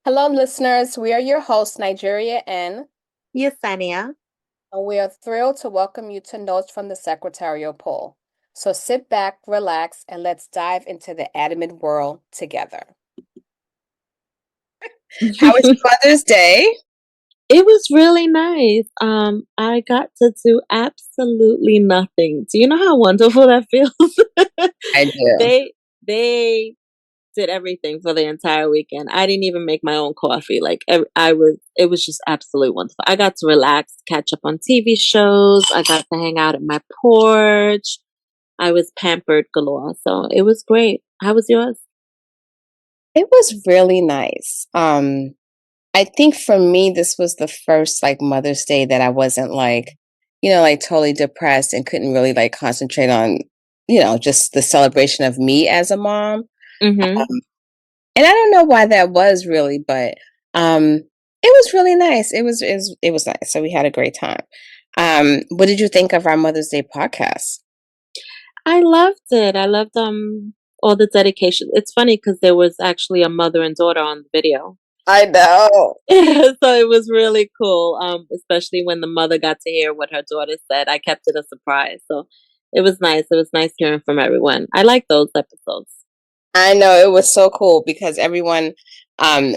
Hello, listeners. We are your hosts, Nigeria Yesenia. and we are thrilled to welcome you to Notes from the Secretarial poll. So sit back, relax, and let's dive into the adamant world together. How was It your Mother's Day? was really nice. I got to do absolutely nothing. Do you know how wonderful that feels? I do. They did everything for the entire weekend. I didn't even make my own coffee. It was just absolutely wonderful. I got to relax, catch up on TV shows. I got to hang out at my porch. I was pampered galore. So it was great. How was yours? It was really nice. I think for me, this was the first like Mother's Day that I wasn't like totally depressed and couldn't really like concentrate on, just the celebration of me as a mom. Mm-hmm. And I don't know why that was really, but it was really nice. It was nice. So we had a great time. What did you think of our Mother's Day podcast? I loved it. I loved all the dedication. It's funny because there was actually a mother and daughter on the video. I know. So it was really cool. Especially when the mother got to hear what her daughter said. I kept it a surprise. So it was nice. It was nice hearing from everyone. I like those episodes. I know it was so cool because everyone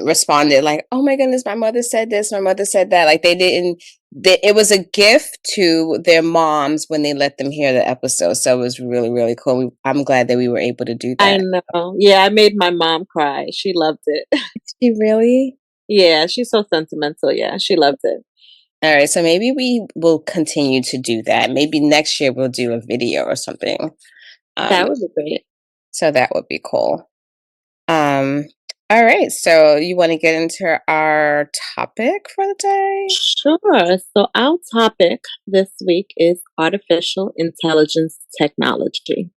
responded like, "Oh my goodness, my mother said this, my mother said that." Like it was a gift to their moms when they let them hear the episode. So it was really really cool. I'm glad that we were able to do I that. know. Yeah, I made my mom cry. She loved it. She really? Yeah, she's so sentimental. Yeah, she loved it. All right, so maybe we will continue to do that. Maybe next year we'll do a video or something. Um, That would be great. so that would be cool. Um, all right, so you want to get into our topic for the day? Sure. So our topic this week is artificial intelligence technology.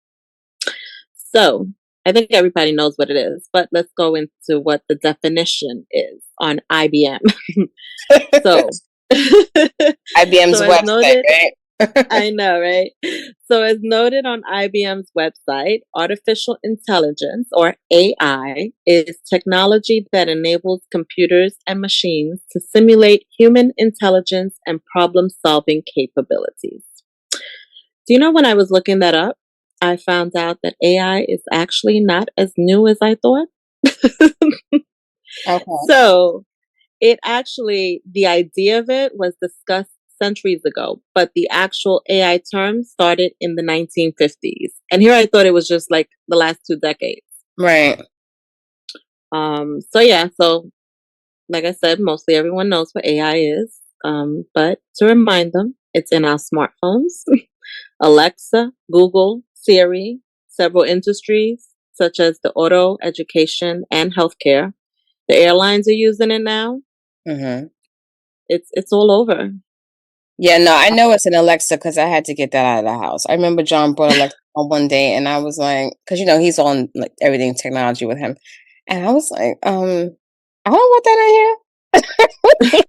So I think everybody knows what it is, but let's go into what the definition is on IBM. So, IBM's so as website, noted, right? I know, right? So as noted on IBM's website, artificial intelligence or AI is technology that enables computers and machines to simulate human intelligence and problem solving capabilities. Do you know when I was looking that up, I found out that AI is actually not as new as I thought. Okay. So it actually, the idea of it was discussed centuries ago, but the actual AI term started in the 1950s. And here I thought it was just like the last 2 decades. Right. So yeah, so like I said, mostly everyone knows what AI is. But to remind them, it's in our smartphones, Alexa, Google, Siri, several industries such as the auto, education, and healthcare. The airlines are using it now. Mm-hmm. It's all over. Yeah, no, I know it's an Alexa because I had to get that out of the house. I remember John brought Alexa on one day, and I was like, because he's on like everything technology with him, and I was like, I don't want that in here.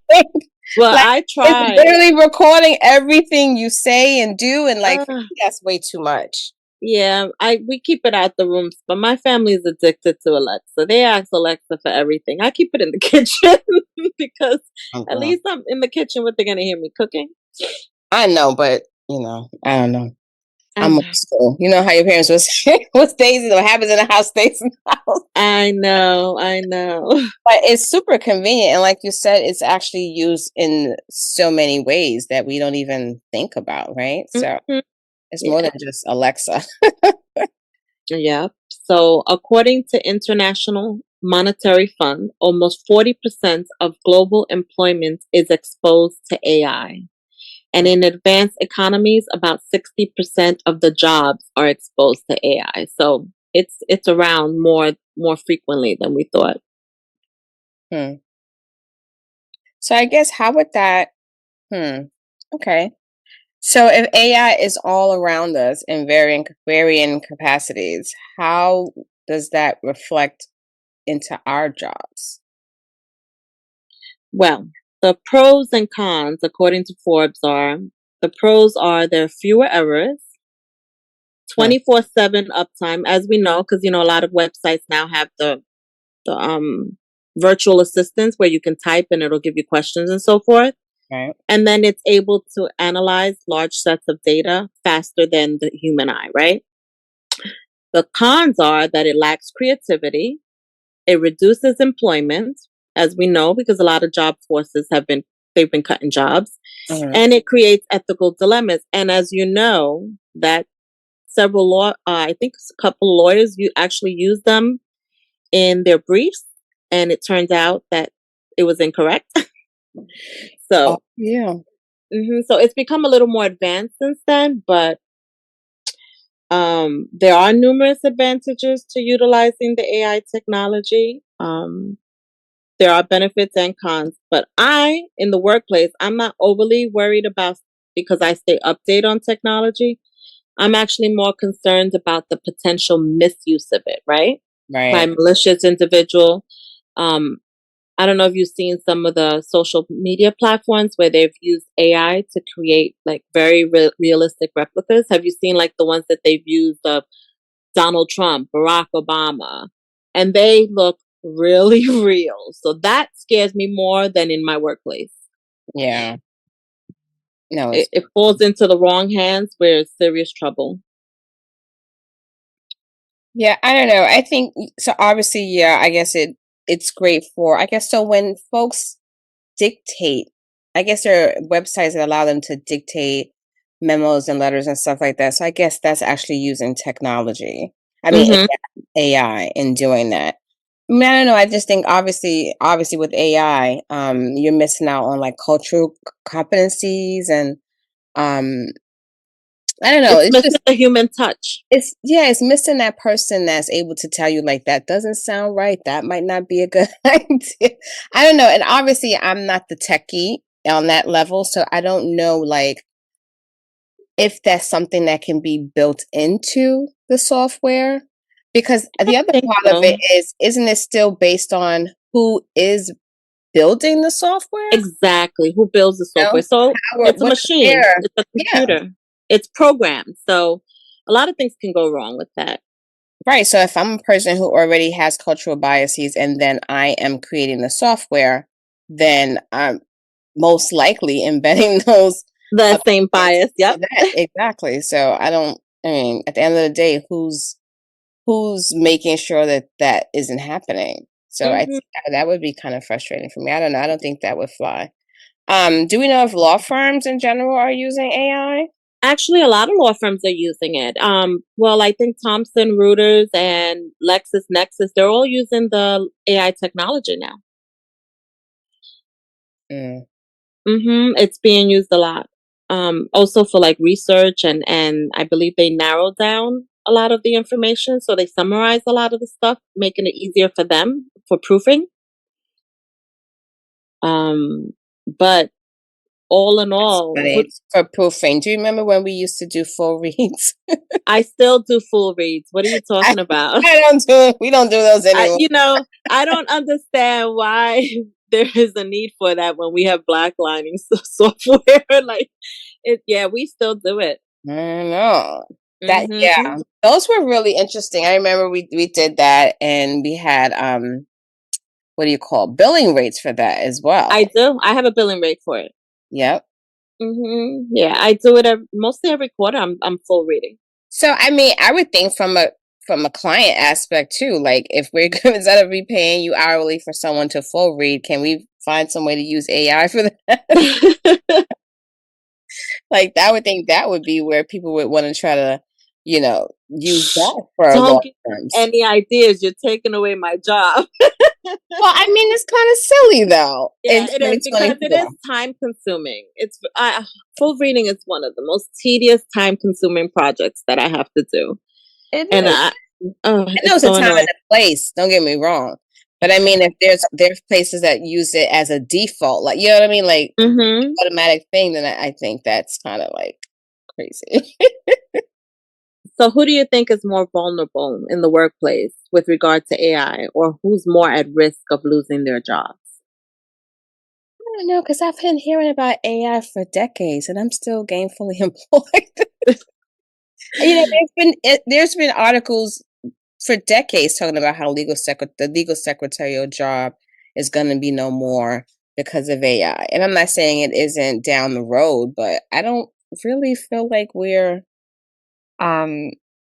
Well, Like I it's tried. literally recording everything you say and do, and like for Uh, me, that's way too much. yeah, I we keep it out the rooms, but my family is addicted to Alexa. They ask Alexa for everything. I keep it in the kitchen because Oh, at God. least I'm in the kitchen. What they're gonna hear me cooking? I know, but I don't know. I I'm old know. school. You know how your parents was what stays in what happens in the house stays in the house. I know. I know. But it's super convenient, and like you said, it's actually used in so many ways that we don't even think about, right? So Mhm. it's more Yeah. than just Alexa. Yeah. So, according to International Monetary Fund, almost 40% of global employment is exposed to AI. And in advanced economies, about 60% of the jobs are exposed to AI. So it's around more frequently than we thought. Hmm. So I guess how would that? Hmm. Okay. So if AI is all around us in varying capacities, how does that reflect into our jobs? Well, the pros and cons, according to Forbes, are the pros are there are fewer errors, Hmm. 24/7 uptime, as we know, because a lot of websites now have the virtual assistants where you can type and it'll give you questions and so forth. Right. And then it's able to analyze large sets of data faster than the human eye, right? The cons are that it lacks creativity, it reduces employment, as we know, because a lot of job forces they've been cutting jobs, Mhm. and it creates ethical dilemmas. And as you know, that several I think a couple lawyers you actually use them in their briefs, and it turns out that it was incorrect. Oh, So, yeah. so it's become a little more advanced since then, but there are numerous advantages to utilizing the AI technology. There are benefits and cons, but in the workplace, I'm not overly worried about because I stay updated on technology. I'm actually more concerned about the potential misuse of it, right? By Right. malicious individual. Um, I don't know if you've seen some of the social media platforms where they've used AI to create like very realistic replicas. Have you seen like the ones that they've used of Donald Trump, Barack Obama, and they look really real. So that scares me more than in my workplace. Yeah. No, It falls into the wrong hands where it's serious trouble. yeah, I don't know. I think so obviously, yeah, I guess it's great for I guess so when folks dictate, I guess there are websites that allow them to dictate memos and letters and stuff like that. So I guess that's actually using technology. I mean Hmm. AI in doing that. I mean, I don't know. I just think obviously with AI, you're missing out on like cultural competencies and um I don't know. It's It's missing just the human touch. it's missing that person that's able to tell you like that doesn't sound right. That might not be a good idea. I don't know. And obviously I'm not the techie on that level, so I don't know like if that's something that can be built into the software. Because I the other think part of it so. is, isn't it still based on who is building the software? Exactly. Who builds the You software? know, So it's a what's machine. their It's a yeah. computer. It's programmed. So a lot of things can go wrong with that. Right. So if I'm a person who already has cultural biases and then I am creating the software, then I'm most likely embedding those The same opinions bias. into Yep. that. Exactly. So I mean, at the end of the day, who's making sure that that isn't happening? So I Hmm. think that would be kind of frustrating for me. I don't know. I don't think that would fly. Do we know if law firms in general are using AI? Actually, a lot of law firms are using it. Well, I think Thomson Reuters and LexisNexis, they're all using the AI technology now. Mm, It's being used a lot. Also for like research and I believe they narrowed down a lot of the information, so they summarize a lot of the stuff, making it easier for them for proofing. But all in that's all, funny. For proofing. Do you remember when we used to do full reads? I still do full reads. What are you I, talking about? I don't do we don't do those anymore. I don't understand why there is a need for that when we have black lining software. Like it, yeah, we still do it. I don't know. That Hmm. yeah. Those were really interesting. I remember we did that and we had what do you call billing rates for that as I well. do. I have a billing rate for it. Yep. Yeah, I do it mostly every quarter. I'm full reading. So I mean, I would think from a client aspect too, like if we're instead of repaying you hourly for someone to full read, can we find some way to use AI for that? Like that would think that would be where people would want to try to, use that for Don't law give me firms. any ideas. You're taking away my job. Well, I mean, it's kind of silly though in Yeah, it is because it is 2024. time consuming. Full reading is one of the most tedious, time consuming projects that I have to do, It and is. I know it's it's a so time annoying. and a place. Don't get me wrong, but I mean, if there's places that use it as a default, like you know what I mean, like Hmm. automatic thing, then I think that's kind of like crazy. So, who do you think is more vulnerable in the workplace with regard to AI, or who's more at risk of losing their jobs? I don't know because I've been hearing about AI for decades, and I'm still gainfully employed. There's been articles for decades talking about how the legal secretarial job is going to be no more because of AI. And I'm not saying it isn't down the road, but I don't really feel like we're um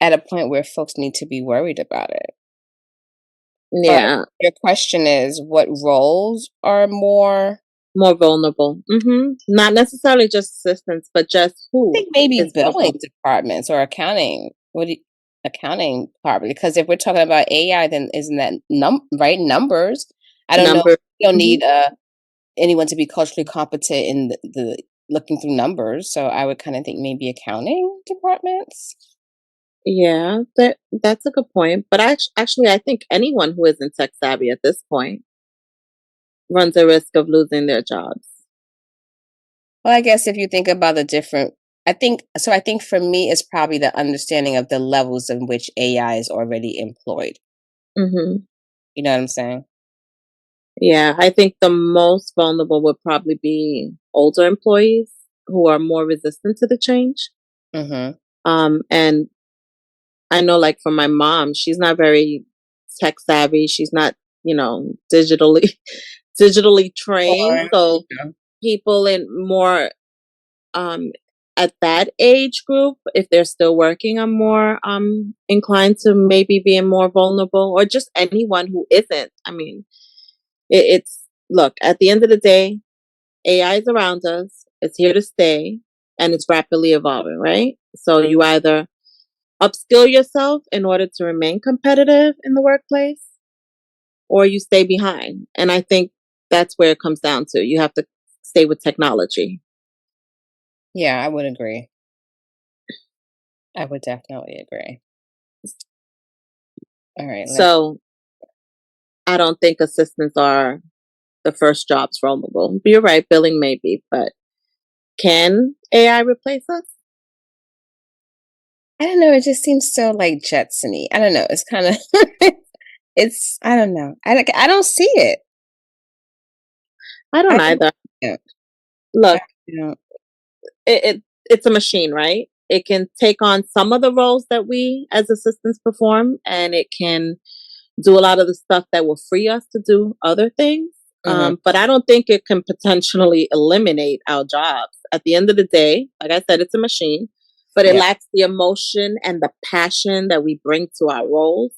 at a point where folks need to be worried about it. But Yeah, your question is, what roles are more? more vulnerable. Not necessarily just assistants, but just I who think maybe is more billing vulnerable. departments or accounting. Accounting department? Because if we're talking about AI, then isn't that right numbers? I don't know. Number. You don't Mhm. need anyone to be culturally competent in the looking through numbers. So I would kind of think maybe accounting departments. Yeah, that's a good point. But actually, I think anyone who isn't tech savvy at this point runs a risk of losing their jobs. Well, I guess if you think about the different, I think so. I think for me, it's probably the understanding of the levels in which AI is already employed. hmm You know what I'm saying? Yeah, I think the most vulnerable would probably be older employees who are more resistant to the change. Mm-hmm. And I know, like for my mom, she's not very tech savvy. She's not, digitally digitally trained. Or So yeah. people in more um at that age group, if they're still working, I'm more inclined to maybe being more vulnerable, or just anyone who isn't. I mean, it's look, at the end of the day, AI is around us, it's here to stay, and it's rapidly evolving, right? So you either upskill yourself in order to remain competitive in the workplace, or you stay behind. And I think that's where it comes down to. You have to stay with technology. Yeah, I would agree. I would definitely agree. All right, let's. So I don't think assistants are the first jobs vulnerable. You're right, billing maybe, but can AI replace us? I don't know. It just seems so like Jetsony. I don't know. It's kind of. It's. I don't know. I don't see it. I I don't don't. either. Yeah. I Look, don't. it's a machine, right? It can take on some of the roles that we as assistants perform, and it can do a lot of the stuff that will free us to do other things. Mhm. But I don't think it can potentially eliminate our jobs. At the end of the day, like I said, it's a machine, but it Yeah. lacks the emotion and the passion that we bring to our roles.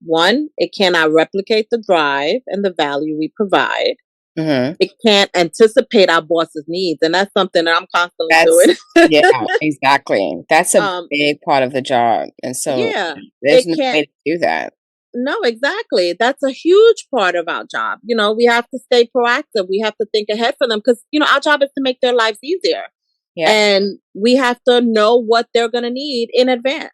One, it cannot replicate the drive and the value we provide. Mhm. It can't anticipate our boss's needs, and that's something that I'm constantly That's doing. yeah, exactly. That's a um, big part of the job, and so yeah, there's it no can't. way to do that. No, exactly. That's a huge part of our job. We have to stay proactive. We have to think ahead for them because, our job is to make their lives easier. Yep. And we have to know what they're going to need in advance.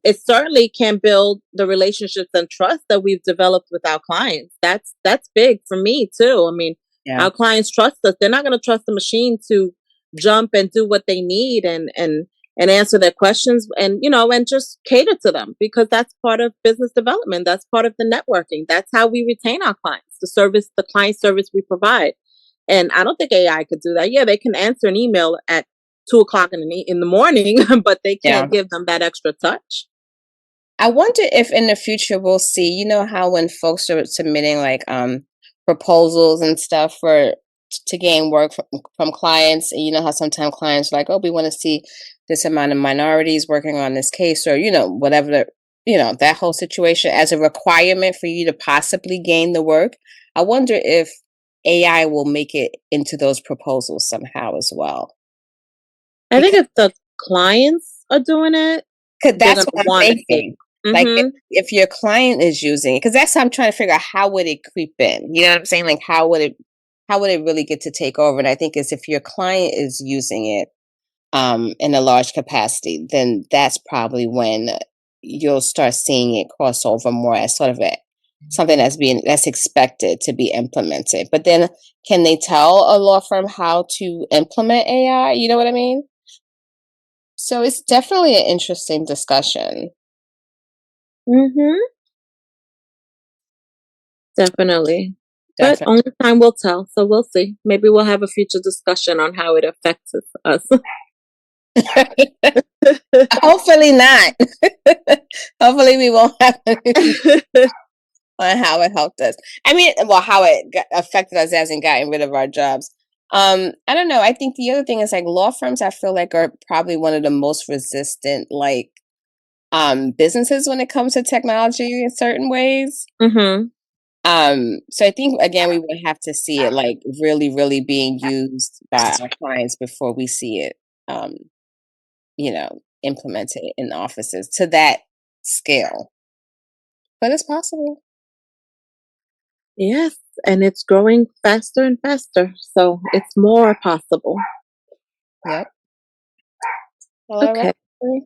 It certainly can build the relationships and trust that we've developed with our clients. That's big for me too. I mean, Yeah. our clients trust us. They're not going to trust the machine to jump and do what they need and answer their questions and just cater to them, because that's part of business development. That's part of the networking. That's how we retain our clients, the client service we provide. And I don't think AI could do that. Yeah, they can answer an email at 2 o'clock in the morning, but they Yeah. can't give them that extra touch. I wonder if in the future we'll see, you know how when folks are submitting like proposals and stuff for to gain work from clients, and you know how sometimes clients are like, oh, we want to see this amount of minorities working on this case, or whatever that whole situation as a requirement for you to possibly gain the work. I wonder if AI will make it into those proposals somehow as well. I think Because if the clients are doing it, 'Cause they're that's going what to I'm want to see. thinking. Like, if hmm if your client is using it, because that's how I'm trying to figure out how would it creep in? You know what I'm saying? Like, how would it really get to take over? And I think is if your client is using it, in a large capacity, then that's probably when you'll start seeing it cross over more as sort of something that's expected to be implemented. But then can they tell a law firm how to implement AI? You know what I mean? So it's definitely an interesting discussion. hmm Definitely. But Definitely. only time will tell. So we'll see. Maybe we'll have a future discussion on how it affects us. Hopefully not. Hopefully we won't have any. on how it helped us. I mean, well, how it affected us as in getting rid of our jobs. I don't know. I think the other thing is like law firms. I feel like are probably one of the most resistant, like businesses when it comes to technology in certain ways. Mm-hmm. So I think again we would have to see it like really, really being used by our clients before we see it, um, implemented in offices to that scale. But it's possible. Yes, and it's growing faster and faster, so it's more possible. Yep. All Okay. right.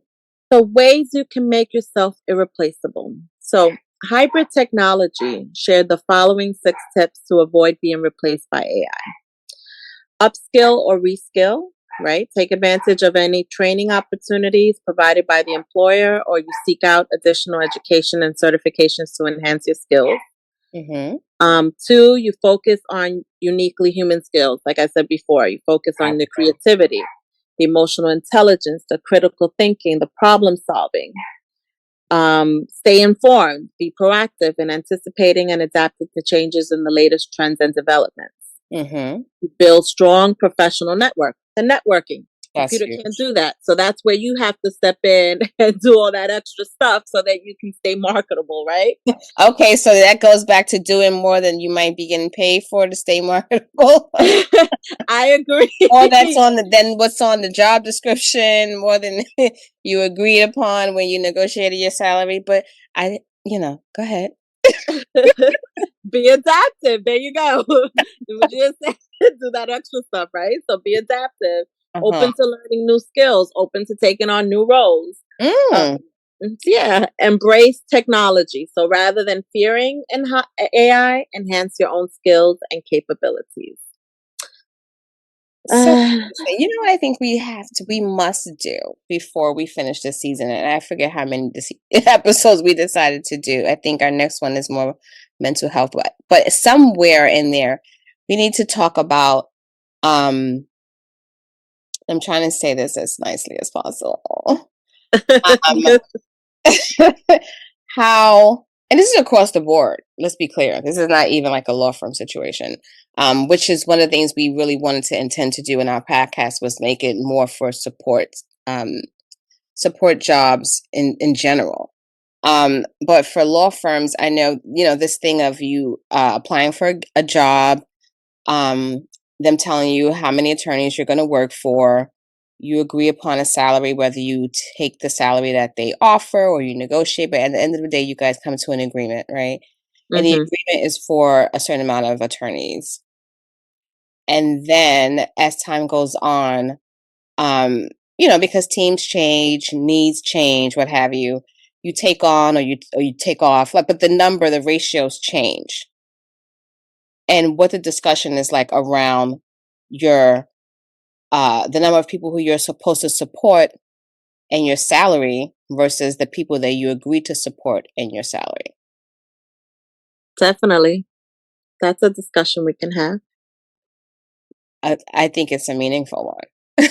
So ways you can make yourself irreplaceable. So hybrid technology shared the following 6 tips to avoid being replaced by AI. Upskill or reskill, right? Take advantage of any training opportunities provided by the employer, or you seek out additional education and certifications to enhance your skills. Mm-hmm. 2, you focus on uniquely human skills. Like I said before, you focus on the creativity, the emotional intelligence, the critical thinking, the problem solving. Stay informed, be proactive in anticipating and adapting to changes in the latest trends and developments. Mm-hmm. Build strong professional network. The networking. That's Computer can't huge. do that. So that's where you have to step in and do all that extra stuff so that you can stay marketable, right? Okay, so that goes back to doing more than you might be getting paid for to stay marketable. I Or that's agree. on the then what's on the job description more than you agreed upon when you negotiated your salary. But go ahead. Be adaptive. There you go. We just said do that extra stuff, right? So be adaptive, Uh-huh. open to learning new skills, open to taking on new roles. Um, Mm. yeah, embrace technology. So rather than fearing AI, enhance your own skills and capabilities. So Uh, what I think we must do before we finish this season, and I forget how many episodes we decided to do. I think our next one is more mental health, but somewhere in there, we need to talk about. I'm trying to say this as nicely as possible. Um, how, and this is across the board. Let's be clear. This is not even like a law firm situation, which is one of the things we really wanted to intend to do in our podcast was make it more for support jobs in general. But for law firms, I know, this thing of you applying for a job, um, them telling you how many attorneys you're going to work for. You agree upon a salary, whether you take the salary that they offer or you negotiate. But at the end of the day, you guys come to an agreement, right? And the mhm. agreement is for a certain amount of attorneys. And then as time goes on, because teams change, needs change, what have you, you take on or you take off, like, but the ratios change. And what the discussion is like around your the number of people who you're supposed to support and your salary versus the people that you agree to support in your salary. Definitely. That's a discussion we can have. I think it's a meaningful one.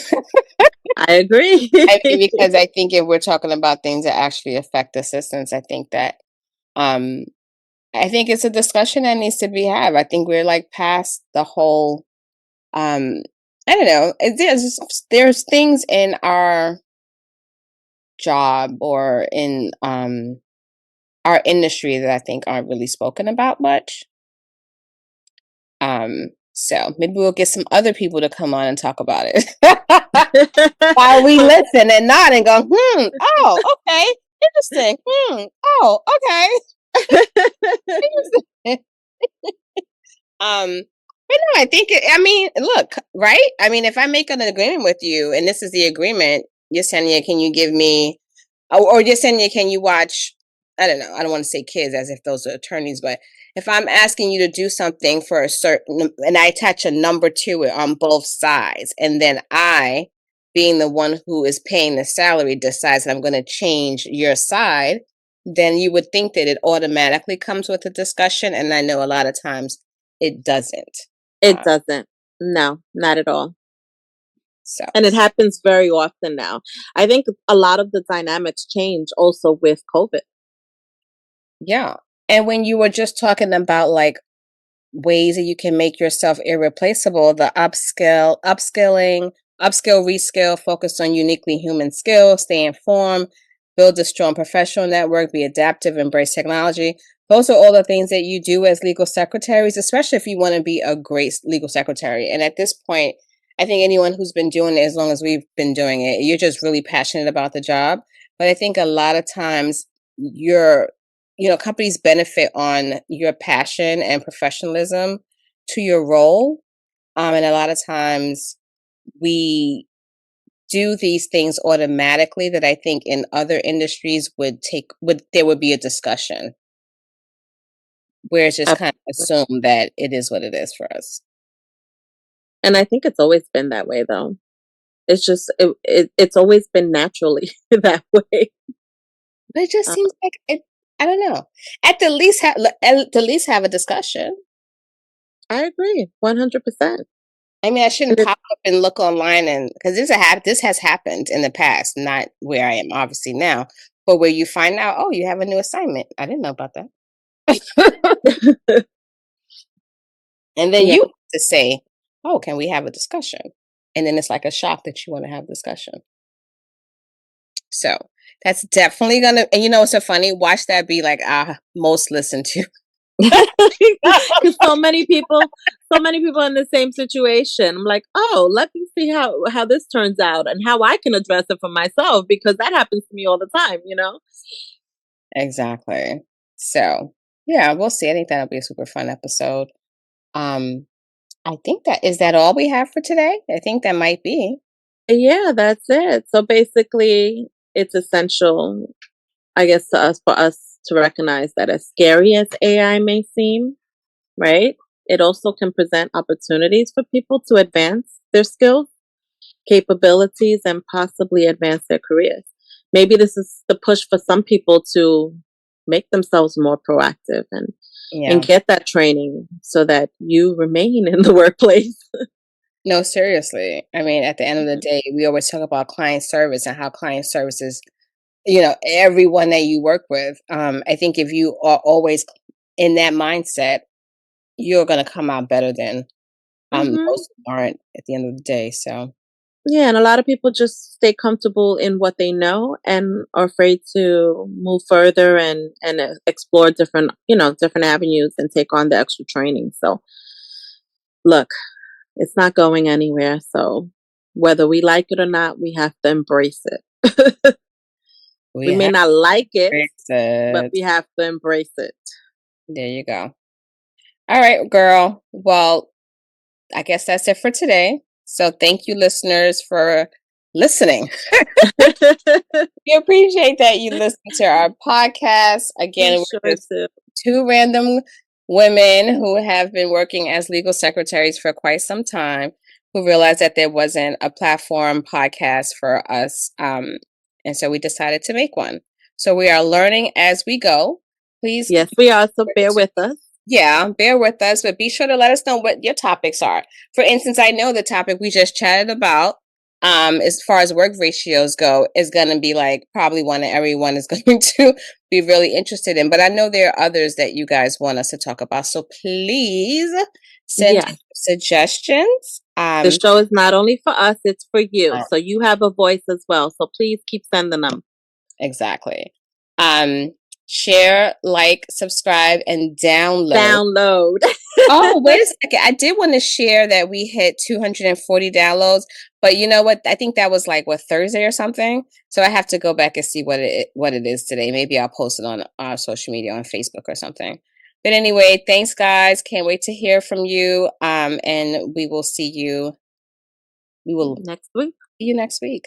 I agree. I mean, because I think if we're talking about things that actually affect assistance, um I think it's a discussion that needs to be had. I think we're like past the whole um I don't know. There's things in our job or in our industry that I think aren't really spoken about much. So maybe we'll get some other people to come on and talk about it while we listen and nod and go, oh, okay, interesting, oh, okay. But no, I mean, look, right? I mean, if I make an agreement with you and this is the agreement, Yesenia, can you give me, or Yesenia, can you watch? I don't know. I don't want to say kids as if those are attorneys, but if I'm asking you to do something for a certain, and I attach a number to it on both sides, and then I, being the one who is paying the salary, decides that I'm going to change your side, then you would think that it automatically comes with a discussion. And I know a lot of times it doesn't. It Uh, doesn't. No, not at all. so, And it happens very often now. I think a lot of the dynamics change also with COVID. yeah. And when you were just talking about like ways that you can make yourself irreplaceable, the upskill, reskill, focus on uniquely human skills, stay informed, build a strong professional network, be adaptive, embrace technology. Those are all the things that you do as legal secretaries, especially if you want to be a great legal secretary. And at this point, I think anyone who's been doing it as long as we've been doing it, you're just really passionate about the job. But I think a lot of times you're companies benefit on your passion and professionalism to your role. And a lot of times we do these things automatically that I think in other industries there would be a discussion where it's just kind of assumed that it is what it is for us. And I think it's always been that way, though. It's just it's always been naturally that way. But it just Uh, seems like it. I don't know. At the least have a discussion. I agree, 100%. I mean, I shouldn't And pop up and look online and because this has happened in the past, not where I am obviously now, but where you find out, oh, you have a new assignment. I didn't know about that. And then yeah, you have to say, oh, can we have a discussion? And then it's like a shock that you want to have discussion. So that's definitely gonna, and you know what's so funny? Watch that be like most listened to. because so many people in the same situation. I'm like, oh, let me see how this turns out and how I can address it for myself because that happens to me all the time. Exactly. So yeah, we'll see. I think that'll be a super fun episode. Um, I think that all we have for today. I think that might be. Yeah, that's it. So basically, it's essential, I guess, for us to recognize that as scary as AI may seem, right? It also can present opportunities for people to advance their skills, capabilities, and possibly advance their careers. Maybe this is the push for some people to make themselves more proactive and Yeah. get that training so that you remain in the workplace. No, seriously. I mean, at the end of the day, we always talk about client service and how client service is, everyone that you work with. I think if you are always in that mindset, you're gonna come out better than Hmm. most aren't at the end of the day. So Yeah, and a lot of people just stay comfortable in what they know and are afraid to move further and explore different avenues and take on the extra training. So, look, it's not going anywhere. So, whether we like it or not, we have to embrace it. we We may have not like it, but it. we have to embrace it. There you go. All right, girl. Well, I guess that's it for today. So thank you, listeners, for listening. We appreciate that you listen to our podcast. We Again, we're sure just do. two random women who have been working as legal secretaries for quite some time who realized that there wasn't a platform podcast for us. And so we decided to make one. So we are learning as we go. Please Yes, we are. So bear with us. yeah, bear with us, but be sure to let us know what your topics are. For instance, I know the topic we just chatted about, as far as work ratios go, is going to be like probably one that everyone is going to be really interested in. But I know there are others that you guys want us to talk about. So please send Yes. suggestions. The show is not only for us, it's for you. Uh, So you have a voice as well. So please keep sending them. exactly. Um, share, like, subscribe, and download. Download. Oh, wait a second. I did want to share that we hit 240 downloads, but you know what? I think that was like Thursday or something. So I have to go back and see what it is today. Maybe I'll post it on our social media on Facebook or something. But anyway, thanks guys. Can't wait to hear from you. And we will see you Next week. next week.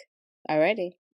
Alrighty.